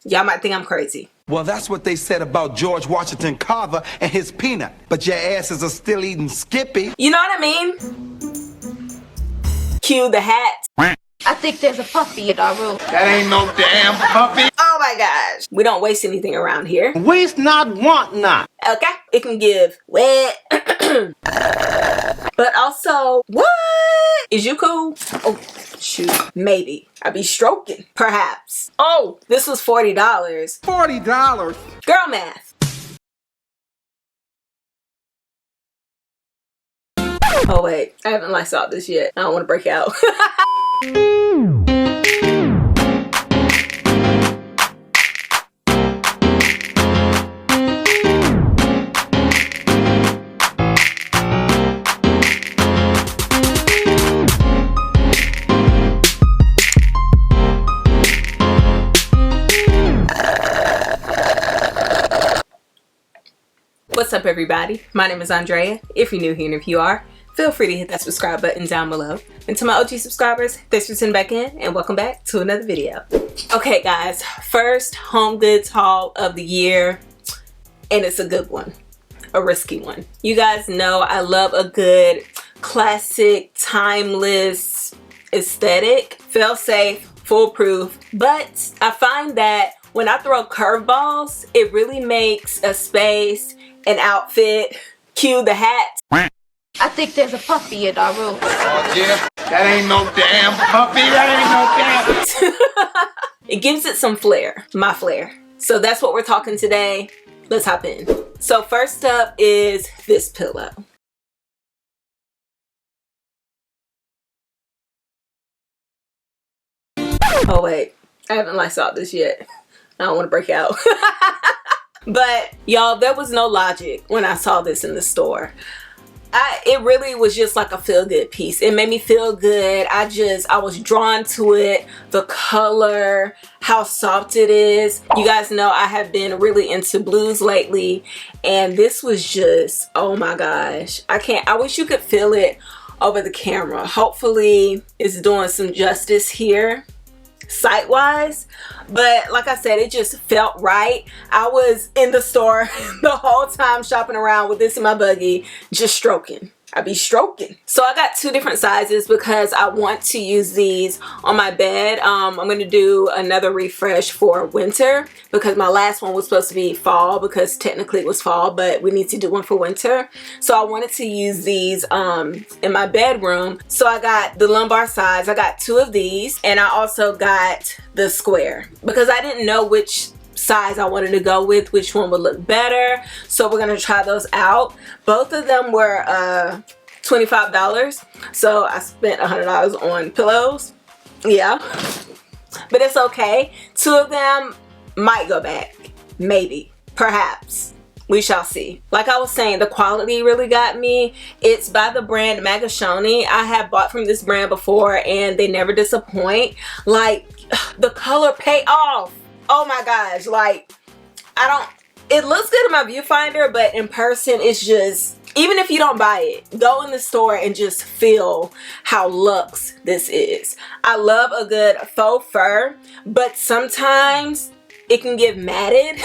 Y'all might think I'm crazy. Well, that's what they said about George Washington Carver and his peanut. But your asses are still eating Skippy. You know what I mean? Cue the hat. I think there's a puppy in our room. That ain't no damn puppy. Oh my gosh. We don't waste anything around here. Waste not, want not. Okay. It can give wet. But also, what? Is you cool? Oh, shoot. Maybe. I be stroking. Perhaps. Oh, this was $40. $40? Girl math. Oh wait, I haven't Lysol this yet. I don't want to break out. What's up everybody? My name is Andrea. If you're new here and if you are, feel free to hit that subscribe button down below. And to my OG subscribers, thanks for tuning back in and welcome back to another video. Okay guys, first Homegoods haul of the year, and it's a good one, a risky one. You guys know I love a good classic, timeless aesthetic, fail safe, foolproof, but I find that when I throw curveballs, it really makes a space, an outfit, cue the hat. I think there's a puppy in our room. Oh yeah, that ain't no damn puppy, that ain't no damn. It gives it some flair, my flair. So that's what we're talking today. Let's hop in. So first up is this pillow. Oh wait, I haven't Lysol this yet. I don't want to break out. But y'all, there was no logic when I saw this in the store. It really was just like a feel-good piece. It made me feel good. I was drawn to it. The color, how soft it is. You guys know I have been really into blues lately, and this was just, oh my gosh. I wish you could feel it over the camera. Hopefully it's doing some justice here sight-wise, but like I said, it just felt right. I was in the store the whole time shopping around with this in my buggy, just stroking. I be stroking. So I got two different sizes because I want to use these on my bed. I'm going to do another refresh for winter because my last one was supposed to be fall because technically it was fall, but we need to do one for winter. So I wanted to use these in my bedroom. So I got the lumbar size. I got two of these, and I also got the square because I didn't know which size I wanted to go with, which one would look better. So we're gonna try those out. Both of them were $25, so I spent $100 on pillows. Yeah, but it's okay. Two of them might go back, maybe, perhaps. We shall see. Like I was saying, the quality really got me. It's by the brand Magashoni. I have bought from this brand before and they never disappoint. Like, the color pay off. Oh my gosh, like, it looks good in my viewfinder, but in person it's just, even if you don't buy it, go in the store and just feel how luxe this is. I love a good faux fur, but sometimes it can get matted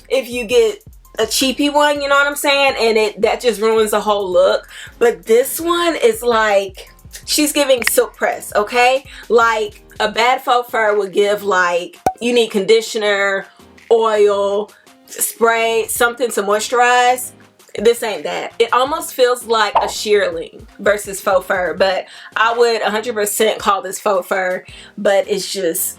if you get a cheapy one, you know what I'm saying? And that just ruins the whole look. But this one is like, she's giving silk press, okay? Like, a bad faux fur would give, like, you need conditioner, oil, spray, something to moisturize. This ain't that. It almost feels like a shearling versus faux fur, but I would 100% call this faux fur, but it's just,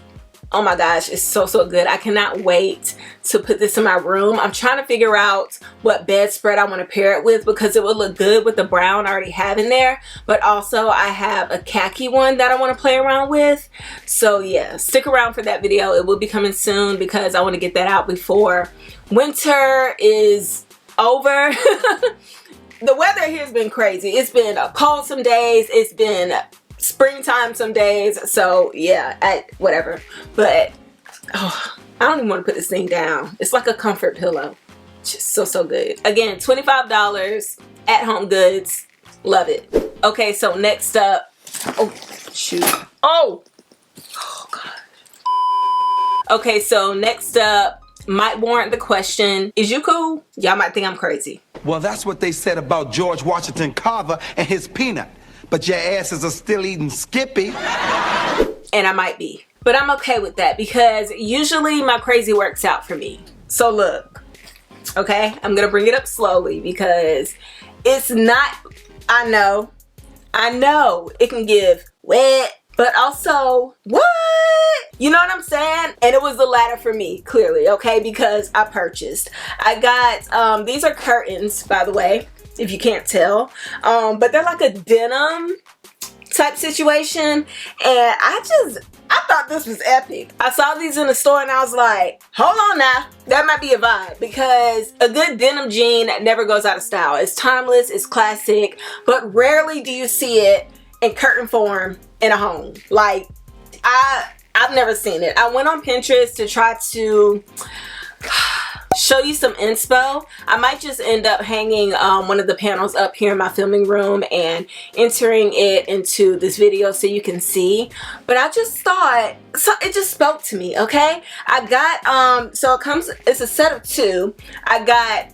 oh my gosh, it's so good. I cannot wait to put this in my room. I'm trying to figure out what bedspread I want to pair it with because it would look good with the brown I already have in there, but also I have a khaki one that I want to play around with. So yeah, stick around for that video. It will be coming soon because I want to get that out before winter is over. The weather here has been crazy. It's been cold some days. It's been springtime some days. So yeah, whatever. But oh, I don't even want to put this thing down. It's like a comfort pillow. Just so good. Again, $25 at Homegoods. Love it. Okay, so next up, oh shoot. Oh gosh. Okay, so next up might warrant the question, is you cool? Y'all might think I'm crazy. Well, that's what they said about George Washington Carver and his peanut. But your asses are still eating Skippy. And I might be. But I'm okay with that because usually my crazy works out for me. So look, okay? I'm gonna bring it up slowly because it's not, I know it can give wet, but also, what? You know what I'm saying? And it was the latter for me, clearly, okay? Because I purchased. I got, these are curtains, by the way, if you can't tell. But they're like a denim type situation. And I thought this was epic. I saw these in the store and I was like, hold on now. That might be a vibe because a good denim jean never goes out of style. It's timeless, it's classic, but rarely do you see it in curtain form in a home. Like, I've never seen it. I went on Pinterest to try to show you some inspo. I might just end up hanging one of the panels up here in my filming room and entering it into this video so you can see. But I just thought, so it just spoke to me, okay? I got, so it's a set of 2. I got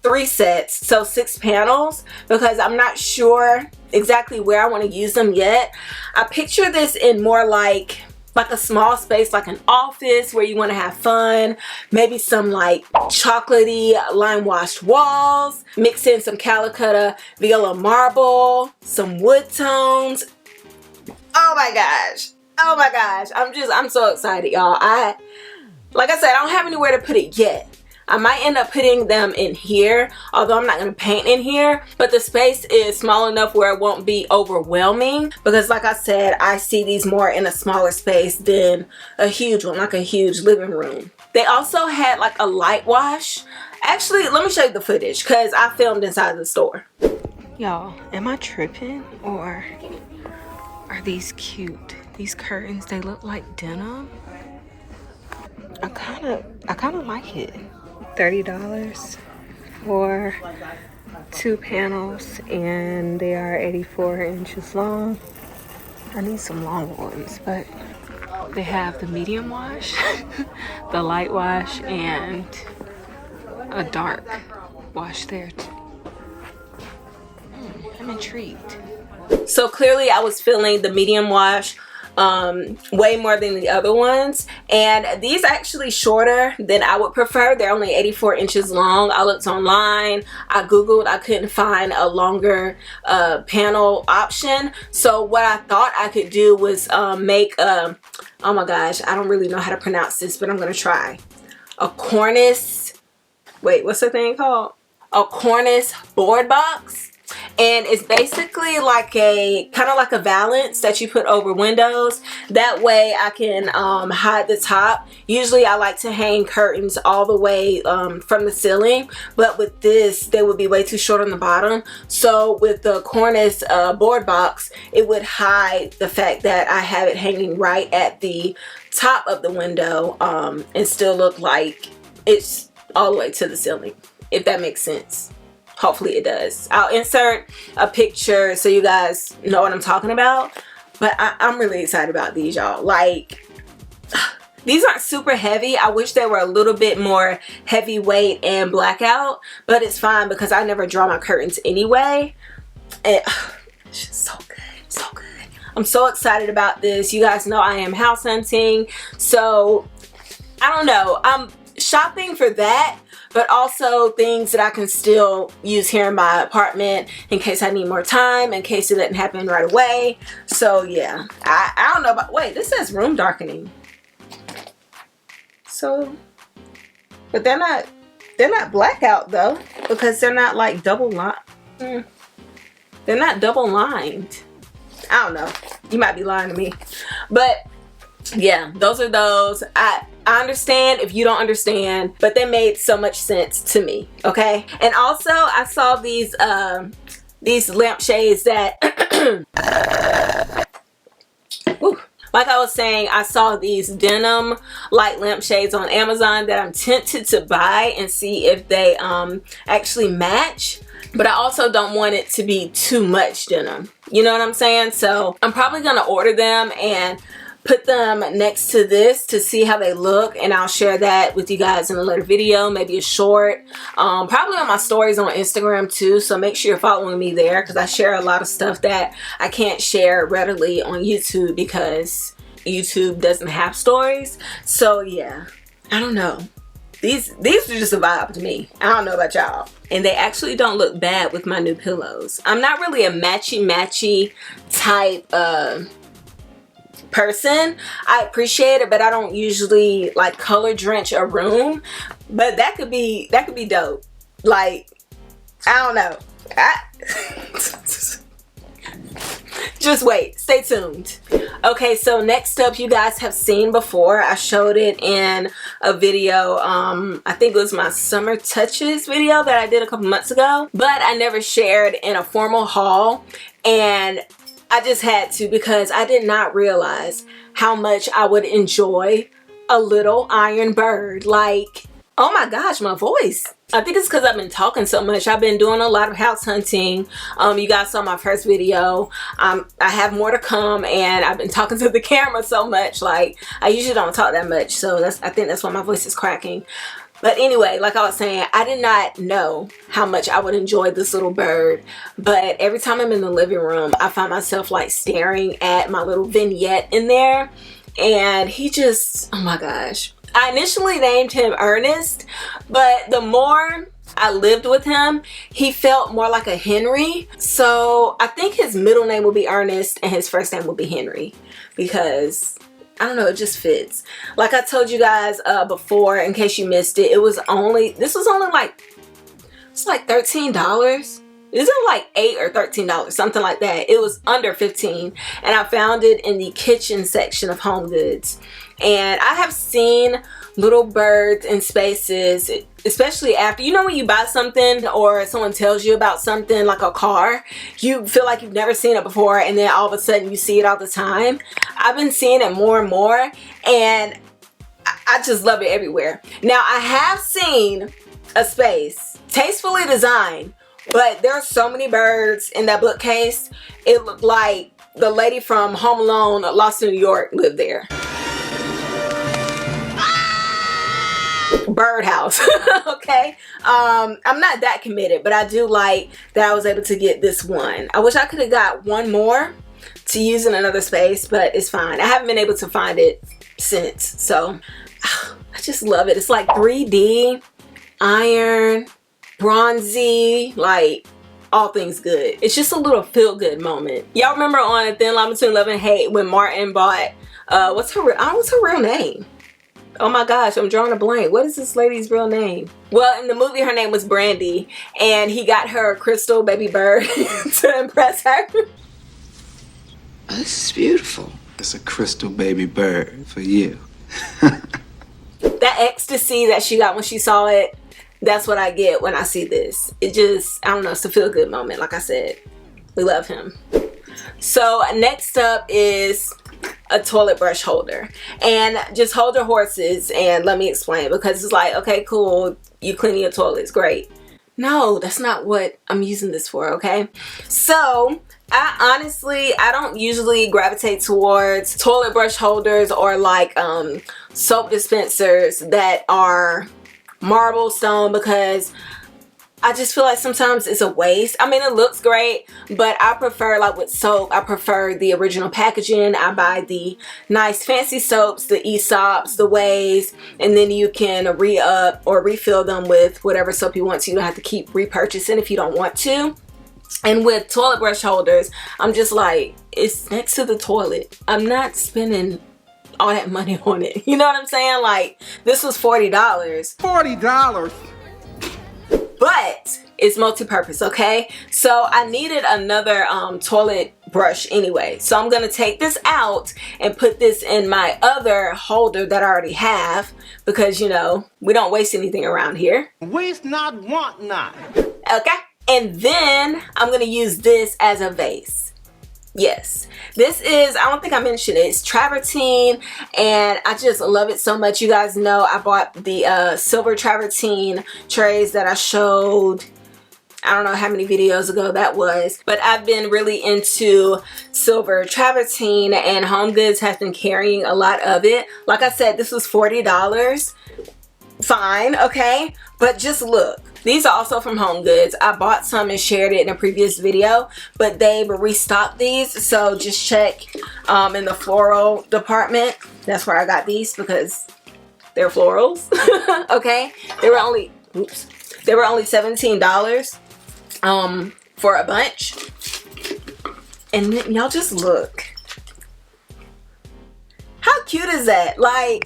3 sets, so 6 panels, because I'm not sure exactly where I want to use them yet. I picture this in more like a small space, like an office where you want to have fun, maybe some like chocolatey lime washed walls, mix in some Calicut Viola marble, some wood tones. Oh my gosh, oh my gosh, I'm so excited, y'all. Like I said, I don't have anywhere to put it yet. I might end up putting them in here, although I'm not going to paint in here, but the space is small enough where it won't be overwhelming because like I said, I see these more in a smaller space than a huge one, like a huge living room. They also had like a light wash. Actually, let me show you the footage because I filmed inside the store. Y'all, am I tripping or are these cute? These curtains, they look like denim. I kind of like it. $30 for 2 panels and they are 84 inches long. I need some long ones, but they have the medium wash, the light wash, and a dark wash there too. I'm intrigued. So clearly I was feeling the medium wash way more than the other ones, and these are actually shorter than I would prefer. They're only 84 inches long. I looked online, I googled, I couldn't find a longer panel option. So what I thought I could do was make oh my gosh, I don't really know how to pronounce this, but I'm gonna try a cornice, wait, what's the thing called? A cornice board box. And it's basically like a kind of like a valance that you put over windows. That way I can hide the top. Usually I like to hang curtains all the way from the ceiling, but with this they would be way too short on the bottom. So with the cornice board box, it would hide the fact that I have it hanging right at the top of the window and still look like it's all the way to the ceiling, if that makes sense. Hopefully it does. I'll insert a picture so you guys know what I'm talking about. But I'm really excited about these, y'all. Like, these aren't super heavy. I wish they were a little bit more heavyweight and blackout. But it's fine because I never draw my curtains anyway. And it's just so good. So good. I'm so excited about this. You guys know I am house hunting. So, I don't know. I'm shopping for that, but also things that I can still use here in my apartment in case I need more time, in case it doesn't happen right away. So yeah, I don't know about, wait, this says room darkening. So, but they're not blackout though, because they're not like double lined. They're not double lined. I don't know. You might be lying to me, but yeah, those are those. I understand if you don't understand, but they made so much sense to me, okay? And also, I saw these lampshades that, like I was saying, I saw these denim light lampshades on Amazon that I'm tempted to buy and see if they actually match. But I also don't want it to be too much denim. You know what I'm saying? So I'm probably gonna order them and put them next to this to see how they look, and I'll share that with you guys in a later video, maybe a short, probably on my stories on Instagram too. So make sure you're following me there, because I share a lot of stuff that I can't share readily on YouTube because YouTube doesn't have stories. So yeah, I don't know. These are just a vibe to me. I don't know about y'all. And they actually don't look bad with my new pillows. I'm not really a matchy type person. I appreciate it, but I don't usually like color drench a room. But that could be dope. Like, I don't know. Just wait, stay tuned. Okay, so next up, you guys have seen before, I showed it in a video, I think it was my summer touches video that I did a couple months ago, but I never shared in a formal haul, and I just had to because I did not realize how much I would enjoy a little iron bird. Like, oh my gosh, my voice. I think it's because I've been talking so much. I've been doing a lot of house hunting. You guys saw my first video. I have more to come, and I've been talking to the camera so much. Like, I usually don't talk that much, so I think that's why my voice is cracking. But anyway, like I was saying, I did not know how much I would enjoy this little bird. But every time I'm in the living room, I find myself like staring at my little vignette in there. And he just, oh my gosh. I initially named him Ernest, but the more I lived with him, he felt more like a Henry. So I think his middle name will be Ernest and his first name will be Henry, because I don't know, it just fits. Like I told you guys before, in case you missed it, this was only like, it's like $13. Is it like $8 or $13, something like that? It was under 15, and I found it in the kitchen section of Homegoods. And I have seen little birds in spaces, especially after, you know, when you buy something or someone tells you about something like a car, you feel like you've never seen it before, and then all of a sudden you see it all the time. I've been seeing it more and more, and I just love it everywhere. Now, I have seen a space tastefully designed, but there are so many birds in that bookcase. It looked like the lady from Home Alone, Lost in New York, lived there. Birdhouse. Okay, I'm not that committed, but I do like that I was able to get this one. I wish I could have got one more to use in another space, but it's fine. I haven't been able to find it since, so I just love it. It's like 3D, iron, bronzy, like all things good. It's just a little feel-good moment. Y'all remember on Thin Line Between Love and Hate when Martin bought what's her real name? Oh my gosh, I'm drawing a blank. What is this lady's real name? Well, in the movie, her name was Brandy, and he got her a crystal baby bird to impress her. This is beautiful. It's a crystal baby bird for you. That ecstasy that she got when she saw it, that's what I get when I see this. It just, I don't know, it's a feel-good moment. Like I said, we love him. So next up is a toilet brush holder, and just hold your horses and let me explain, because it's like, okay, cool, you clean your toilets, great. No, that's not what I'm using this for, okay? So I don't usually gravitate towards toilet brush holders or like soap dispensers that are marble stone, because I just feel like sometimes it's a waste. I mean, it looks great, but I prefer, like with soap, I prefer the original packaging. I buy the nice fancy soaps, the Aesops, the Ways, and then you can re-up or refill them with whatever soap you want to. You don't have to keep repurchasing if you don't want to. And with toilet brush holders, I'm just like, it's next to the toilet. I'm not spending all that money on it. You know what I'm saying? Like, this was $40. $40? But it's multi-purpose, okay? So I needed another toilet brush anyway. So I'm gonna take this out and put this in my other holder that I already have, because, you know, we don't waste anything around here. Waste not, want not. Okay? And then I'm gonna use this as a vase. Yes, this is, I don't think I mentioned it, it's travertine, and I just love it so much. You guys know I bought the silver travertine trays that I showed I don't know how many videos ago that was, but I've been really into silver travertine, and Homegoods has been carrying a lot of it. Like I said, this was $40. Fine, okay, but just look. These are also from Homegoods. I bought some and shared it in a previous video, but they've restocked these, so just check in the floral department. That's where I got these because they're florals. Okay, they were only $17 for a bunch. And then y'all just look. How cute is that? Like,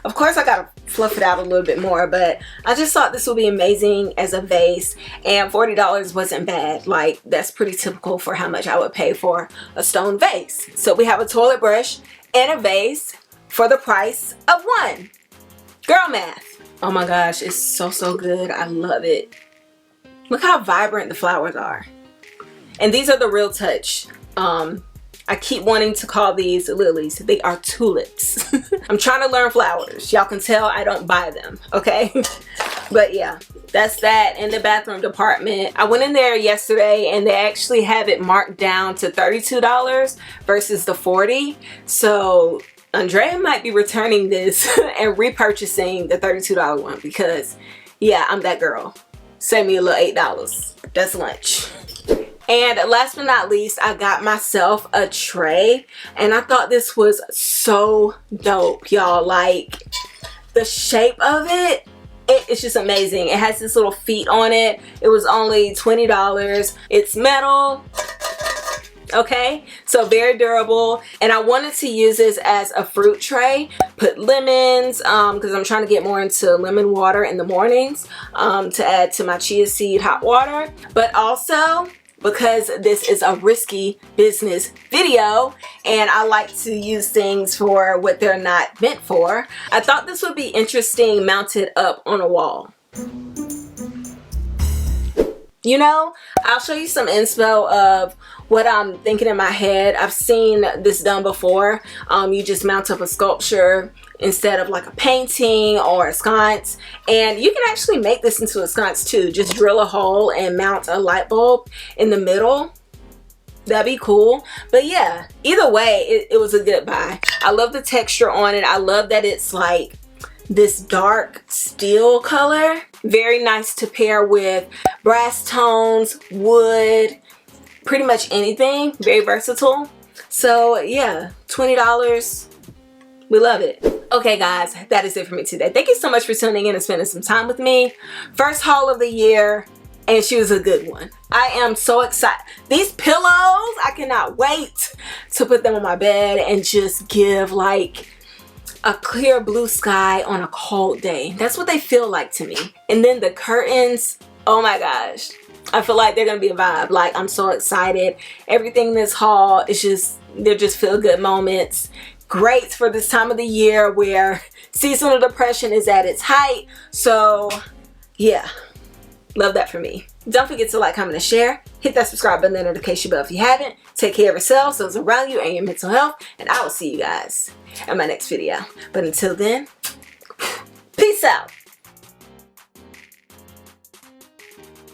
of course I gotta fluff it out a little bit more, but I just thought this would be amazing as a vase, and $40 wasn't bad. Like, that's pretty typical for how much I would pay for a stone vase. So we have a toilet brush and a vase for the price of one. Girl math. Oh my gosh, it's so good. I love it. Look how vibrant the flowers are. And these are the Real Touch. I keep wanting to call these lilies. They are tulips. I'm trying to learn flowers. Y'all can tell I don't buy them, okay? But yeah, that's that in the bathroom department. I went in there yesterday and they actually have it marked down to $32 versus the $40. So Andrea might be returning this and repurchasing the $32 one because, yeah, I'm that girl. Save me a little $8. That's lunch. And last but not least, I got myself a tray, and I thought this was so dope, y'all. Like, the shape of it, it's just amazing. It has this little feet on it. It was only $20. It's metal. Okay, so very durable, and I wanted to use this as a fruit tray. Put lemons, because I'm trying to get more into lemon water in the mornings to add to my chia seed hot water, but also because this is a risky business video and I like to use things for what they're not meant for, I thought this would be interesting mounted up on a wall. You know, I'll show you some inspo of what I'm thinking in my head. I've seen this done before. You just mount up a sculpture instead of like a painting or a sconce, and you can actually make this into a sconce too. Just drill a hole and mount a light bulb in the middle. That'd be cool. But yeah, either way, it was a good buy. I love the texture on it. I love that it's like this dark steel color. Very nice to pair with brass tones, wood, pretty much anything. Very versatile. So yeah, $20. We love it. Okay guys, that is it for me today. Thank you so much for tuning in and spending some time with me. First haul of the year, and she was a good one. I am so excited. These pillows, I cannot wait to put them on my bed and just give like a clear blue sky on a cold day. That's what they feel like to me. And then the curtains, oh my gosh. I feel like they're gonna be a vibe. Like, I'm so excited. Everything in this haul is just, they're just feel good moments. Great for this time of the year where seasonal depression is at its height. So yeah, love that for me. Don't forget to like, comment, and share. Hit that subscribe button and notification bell if you haven't. Take care of yourselves, those around you, and your mental health. And I will see you guys in my next video. But until then, peace out.